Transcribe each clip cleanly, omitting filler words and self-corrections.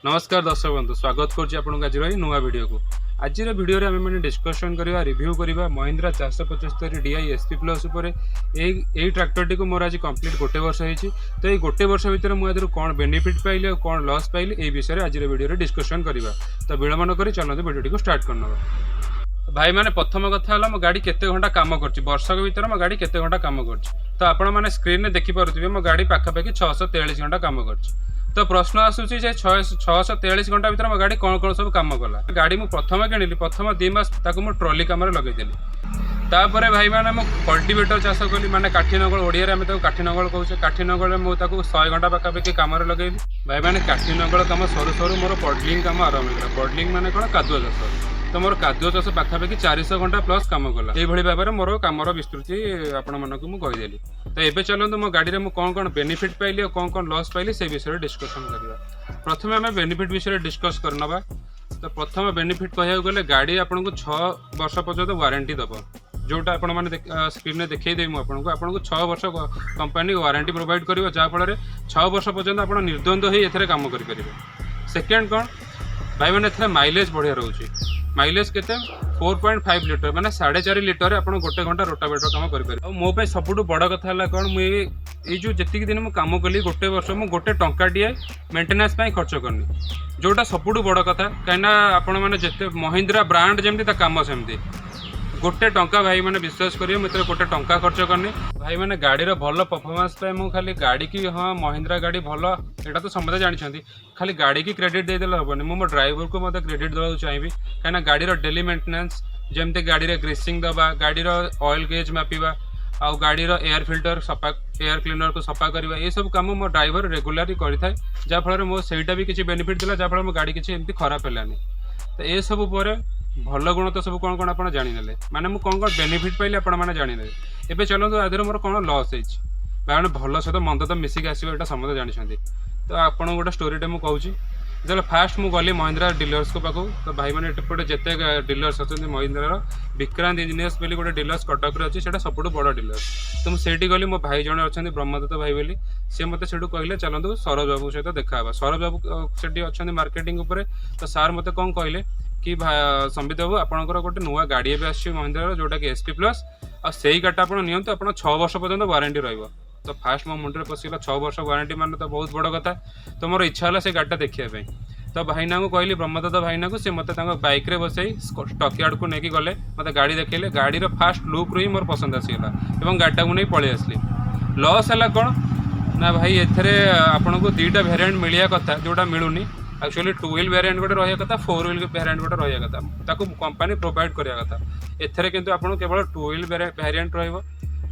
नमस्कार दर्शक बंधु स्वागत करुच्ची आपको आज नुआ वीडियो को आज वीडियो आम मैंने डिस्कसन करवा रिव्यू करवा महिंद्रा 475 DI SP प्लस यही ट्रैक्टर टी मोर आज कंप्लीट गोटे वर्ष होती तो ये गोटे वर्ष भितर मुझे कौन बेनिफिट पाइली और कौन लॉस पाइली ये विषय आज वीडियो डिस्कसन करवा तो विलम्ब नक चलते वीडियो को स्टार्ट करना भाई मैंने प्रथम कथा है मो गाड़ी केते घंटा काम कर वर्षक भर मो गाड़ी केते घंटा काम कर तो आपण मैंने स्क्रीन में देखिपे मो गाड़ी पाखापाखि 643 घंटा काम कर तो प्रश्न आसूसी 643 घंटा भर गाड़ी कौन कौन सब कम कला गाड़ी मुझे प्रथम किଣିली प्रथम 2 मास मो ट्रॉली कम लगेदेली तापर भाई मैंने मो कल्टिवेटर चाष कली माने काठी नंगल ओडिया आम काठी नंगल कहूँ काठी नंगल मुझे 100 घंटा पाखापाखि कम लगेली भाई मैंने काठी नंगल कम सरू सरू मोर पडलिंग कम आरंभ होगा पडलिंग माने कौन कादुआ चाष तो मोर कादुआ चाष पाखापाखि 400 घंटा प्लस कम कला ये भाव में मोर कमर विस्तृति आपण मानक मुझेदेली तो ये चलते मो गाड़ी में कौन कौन बेनिफिट पाइली और कौन कौन लॉस पाइली से विषय डिस्कसन करवा प्रथम आम बेनिफिट विषय डिस्कस करनवा तो प्रथम बेनिफिट कहूँ गले गाड़ी आपन को 6 वर्ष पर्यंत वारंटी दब जोटा आपण मैंने स्क्रीन में देखदेवी आपको 6 वर्ष कंपनी वारंटी प्रोवाइड कर जहाँफल 6 वर्ष पर्यंत आप निर्द्वंद हो काम करेंगे सेकेंड कौन भाई मैंने माइलेज बढ़िया रोचे माइलेज के 4.5 लिटर मैंने 4.5 लिटर आप गोटे घंटा रोटावेटर काम करेंगे मो सब बड़ कथा है कौन मुझे जो जी दिन मुझे कम कली गोटे वर्ष मुझे गोटे टंकाटे मेंटेनेंस खर्च करनी जोटा सब बड़ कथा कहीं आपण मैंने जिते महिंद्रा ब्रांड जमी कम सेमती गोटे टंका भाई मैंने विश्वास करेंगे मुझे गोटे टंका खर्च करनी भाई मैंने गाड़ीर भल परफॉर्मेंस मुझे खाली गाड़ी की हाँ महिंद्रा गाड़ी भल यहाँ तो समझे जानते खाली गाड़ी की क्रेडिट देदेले हेनी मो ड्राइवर को मत क्रेडिट देवा चाहिए कहीं गाड़ीर डेली मेंटेनेंस जमती गाड़ी ग्रीसिंग दबा गाड़ीर ऑयल गेज मापिबा आउ गाड़ीर एयर फिल्टर सफा एयर क्लीनर को सफा करवा ये सब कम मो ड्राइवर रेगुलारी करें जहाँफल मो सहीटा भी किसी बेनिफिट देला जहाँफल मो गाड़ी किसी एमती खराब है तो ये सब पर भल गुण तो सब कौन कौन आप जाने माने मुझे कौन कौन बेनिफिट पाइले आपने जाने एवं चलते आधे मोर कौन लॉस है भल सहित मंद तो मिसिक आसो यहाँ समझते जानते तो आपको गोटे स्टोरीटे मुझे कहूँ जो फास्ट मुझे गली महिंद्रा डीलर्स को पाखु तो भाई मैंने एपटे जिते डीलर्स अच्छा महिंद्रार विक्रांत इंजीनियर्स बोली गोटे डीलर्स कटक अच्छी से सब बड़ डीलर्स तो मुझे गली मो भाई जन अच्छा ब्रह्मदत्त भाई बोली सी मत से कहले चलते सरोज बाबू सहित देखा सरोज बाबू से अच्छा मार्केटिंग तो सार मत कौन कहले कि संबित बाबू आपंकर गोटे नुआ गाड़ी भी आसी महिंद्रा जोटा कि SP प्लस और से ही गाड़ी आप 6 वर्ष पर्यंत वारंटी रहा तो फास्ट मो मुंडे पशिगला 6 वर्ष वारंटी मान तो बहुत बड़ कथा तो मोर इच्छा है से गाड़ी देखिए तो भाईना को कहली ब्रह्मदत्त भाईना को सी मत बैक बसई स्टक यार्ड को लेकिन गले मत गाड़ी देखले गाड़ी फास्ट लुक रू ही मोर पसंद आसीगला और गाड़ी को नहीं पलि आसली लॉस है कौन ना भाई एथे आपन को 2टा वेरिएंट मिलिया कथा जोटा मिलूनी एक्चुअली 2 व्हील वेरिएंट गोटे रहा कथा 4 व्हील वेरिएंट गोटे रहा कथा ताको कंपनी प्रोवाइड करिया कथा एथरे किंतु आपन केवल 2 व्हील वेरिएंट रहइबो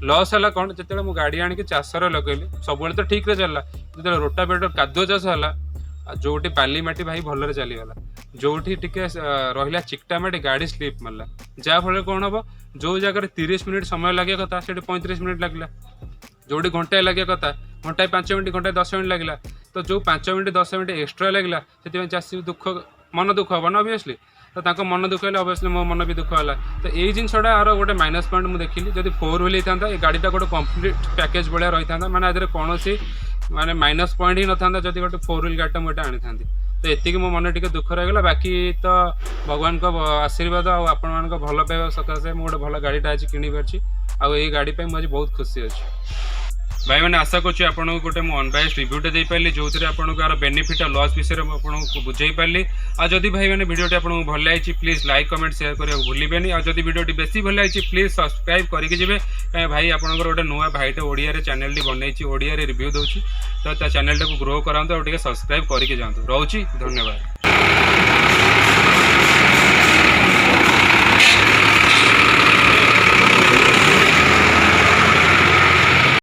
लॉस है कौन जो मुझे गाड़ी आनिक चाषर लगेली सब तो ठीक चलला जो रोटावेटर कादुआ चाष है जोटी बाली माटी भाई भलरे चलीगला जोटी टिके रहा चिकटा माटी गाड़ी स्लीप मारला जहाँफल कौन हम जो जगह 30 मिनिट समय लगे कथा से 35 मिनिट लगला जोटी घंटाए लगे कथा घंटाए 5 मिनिट घंटाए 10 मिनिट लगला तो जो 5 मिनिट 10 मिनिट एक्सट्रा लगला से चाषी दुख मन दुख हम ना ऑब्वियसली तो मन दुख है ऑब्वियसली मो मन भी दुख है तो यही जिनसा आर गोटे माइनस पॉइंट मुझे देखिली जब 4 व्हील होता ये गाड़ीटा गोटे कंप्लीट पैकेज भाया रही था मैंने आधे कौन माने माइनस पॉइंट ही न था जब गोटे 4 व्हील गाड़ी मुझे आनी था तो ये मो मन टे दुख रहीगला बाकी तो भगवान को आशीर्वाद आपण मान भल पाइबा सकाशे मुझे गोटे भल गाड़ीटा आज किणी पार्टी आई गाड़ी मुझे बहुत खुशी अच्छी भाई मैंने आशा करुँच आपको गोटे अनबायस्ड रिव्यूटे दे पारि जो आपंकर बेनिफिट और लॉस विषय आपको बुझे पारि आदि भाई मैंने वीडियोटी आपको भल लगी प्लीज लाइक कमेंट शेयर करने भूलें और जब वीडियोटी बेसी भल लगी प्लीज सब्सक्राइब करके जी भाई आपंकर गोटे नुआ भाईटे ओडिया चैनल बनई ओडिया रिव्यू दूसरी तो चैनल को ग्रो कराते और सब्सक्राइब करके जातु रोची धन्यवाद।